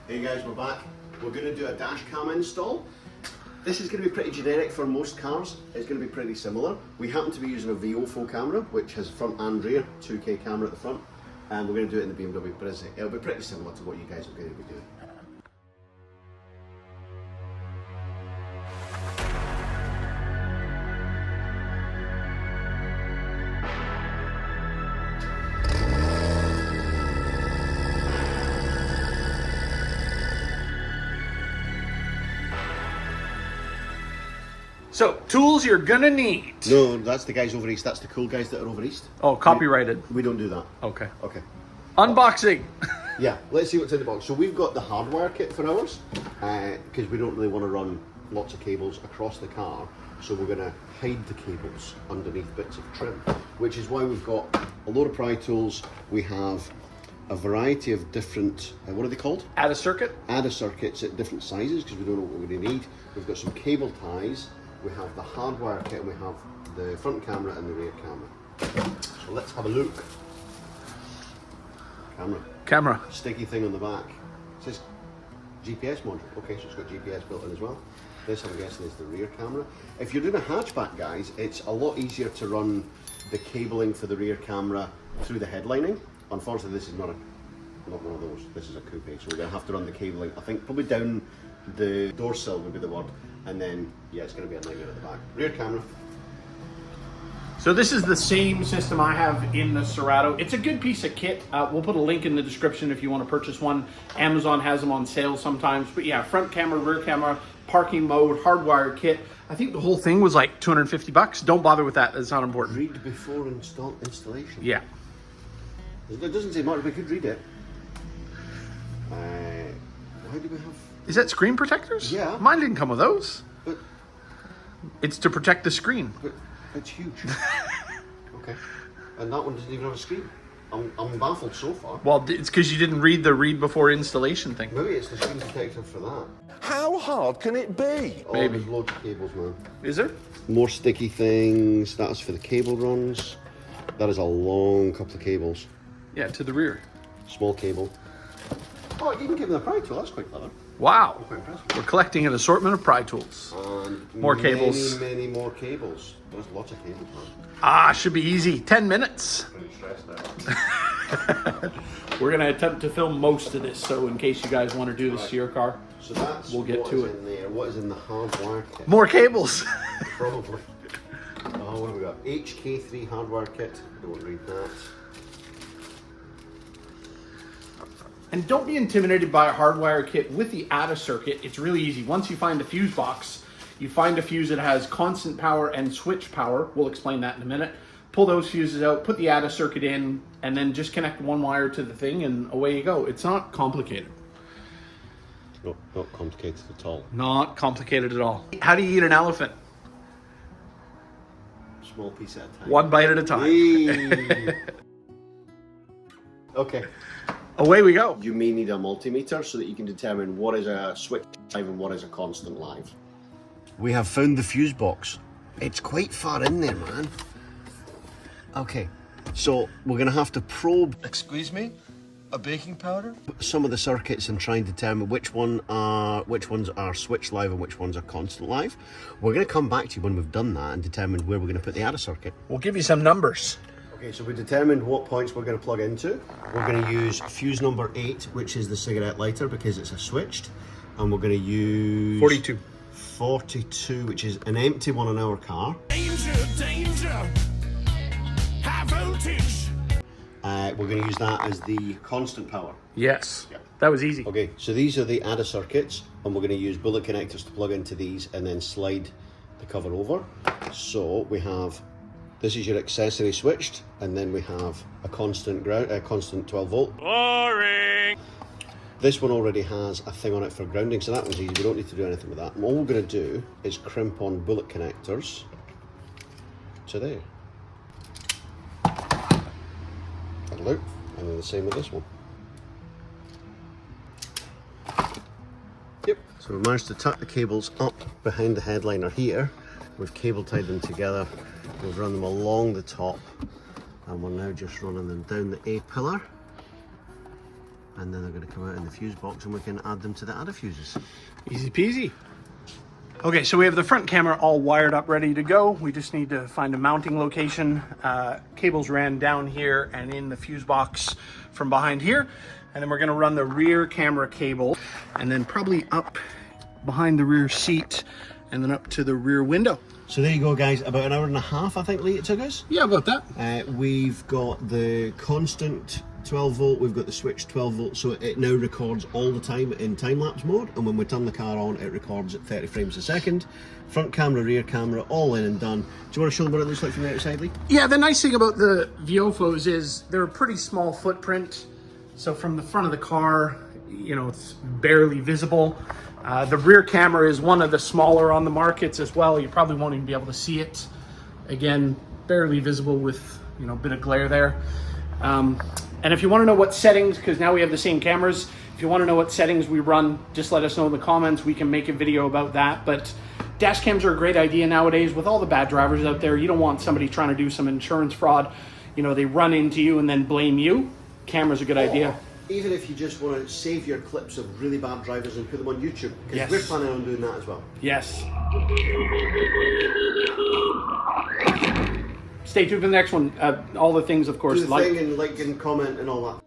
Hey guys, we're back. We're going to do a dash cam install. This is going to be pretty generic for most cars. It's going to be pretty similar. We happen to be using a VO camera, which has front and rear, 2K camera at the front, and we're going to do it in the BMW, but it'll be pretty similar to what you guys are going to be doing. So, tools you're gonna need. No, that's the guys over east. That's the cool guys that are over east. Oh, copyrighted. We don't do that. Okay. Okay. Unboxing. Yeah, let's see what's in the box. So we've got the hardwire kit for ours, because we don't really want to run lots of cables across the car. So we're going to hide the cables underneath bits of trim, which is why we've got a load of pry tools. We have a variety of different, what are they called? Add a circuit. Adder circuits at different sizes, because we don't know what we're going to need. We've got some cable ties. We have the hardwire kit, and we have the front camera and the rear camera. So let's have a look. Camera. Sticky thing on the back. It says GPS module. Okay, so it's got GPS built in as well. This, I'm guessing, is the rear camera. If you're doing a hatchback, guys, it's a lot easier to run the cabling for the rear camera through the headlining. Unfortunately, this is not one of those. This is a coupe, so we're going to have to run the cabling, I think, probably down the door sill would be the word. And then, yeah, it's going to be a nightmare at the back. Rear camera. So this is the same system I have in the Serato. It's a good piece of kit. We'll put a link in the description if you want to purchase one. Amazon has them on sale sometimes. But yeah, front camera, rear camera, parking mode, hardwire kit. I think the whole thing was like 250 bucks. Don't bother with that. It's not important. Read before installation. Yeah. It doesn't say much, we could read it. Why do we have... Is that screen protectors? Yeah. Mine didn't come with those. But it's to protect the screen. But it's huge. Okay. And that one doesn't even have a screen. I'm baffled so far. Well, it's because you didn't read the read before installation thing. Maybe it's the screen protector for that. How hard can it be? Oh, Maybe. There's loads of cables, man. Is there? More sticky things. That's for the cable runs. That is a long couple of cables. Yeah, to the rear. Small cable. Oh, you can give them a pry tool. That's quite clever. Wow. Quite impressive. We're collecting an assortment of pry tools. And More cables. Many more cables. There's lots of cables, man. Ah, should be easy. 10 minutes. Pretty stressed out. We're going to attempt to film most of this, so in case you guys want to do this to your car, So that's we'll get to it. In there. What is in the hardwire kit? More cables. Probably. Oh, what have we got? HK3 hardwire kit. Don't read that. And don't be intimidated by a hardwire kit with the ADA circuit. It's really easy. Once you find a fuse box, you find a fuse that has constant power and switch power. We'll explain that in a minute. Pull those fuses out, put the ADA circuit in, and then just connect one wire to the thing, and away you go. It's not complicated. No, not complicated at all. Not complicated at all. How do you eat an elephant? Small piece at a time. One bite at a time. Hey. Okay. Away we go. You may need a multimeter so that you can determine what is a switch live and what is a constant live. We have found the fuse box. It's quite far in there, man. Okay, so we're gonna have to probe. Excuse me? A baking powder? Some of the circuits and try and determine which ones are switch live and which ones are constant live. We're gonna come back to you when we've done that and determine where we're gonna put the ADA circuit. We'll give you some numbers. Okay, so we determined what points we're going to plug into. We're going to use fuse number 8, which is the cigarette lighter because it's a switched. And we're going to use 42. 42, which is an empty one on our car. Danger, danger! High voltage! We're going to use that as the constant power. Yes. Yeah. That was easy. Okay, so these are the ADA circuits, and we're going to use bullet connectors to plug into these and then slide the cover over. So we have... This is your accessory switched, and then we have a constant ground, constant 12 volt. Boring! This one already has a thing on it for grounding, so that one's easy. We don't need to do anything with that. And all we're going to do is crimp on bullet connectors to there. That'll out, and then the same with this one. Yep. So we managed to tuck the cables up behind the headliner here. We've cable tied them together. We've run them along the top, and we're now just running them down the A pillar and then they're going to come out in the fuse box and we can add them to the other fuses. Easy peasy. Okay, so we have the front camera all wired up, ready to go. We just need to find a mounting location. Cables ran down here and in the fuse box from behind here. And then we're gonna run the rear camera cable and then probably up behind the rear seat and then up to the rear window. So there you go, guys. About an hour and a half, I think, Lee, it took us. Yeah, about that. We've got the constant 12 volt, we've got the switch 12 volt, so it now records all the time in time-lapse mode, and when we turn the car on, it records at 30 frames a second. Front camera, rear camera, all in and done. Do you want to show them what it looks like from the outside, Lee? Yeah, the nice thing about the Viofos is they're a pretty small footprint. So from the front of the car, you know, it's barely visible. The rear camera is one of the smaller on the markets as well. You probably won't even be able to see it. Again, barely visible with, you know, a bit of glare there. And if you want to know what settings, because now we have the same cameras, if you want to know what settings we run, just let us know in the comments. We can make a video about that. But dash cams are a great idea nowadays with all the bad drivers out there. You don't want somebody trying to do some insurance fraud. You know, they run into you and then blame you. Camera's a good idea. Even if you just want to save your clips of really bad drivers and put them on YouTube, because Yes. we're planning on doing that as well. Yes. Stay tuned for the next one. All the things, of course, Do the thing and like and comment and all that.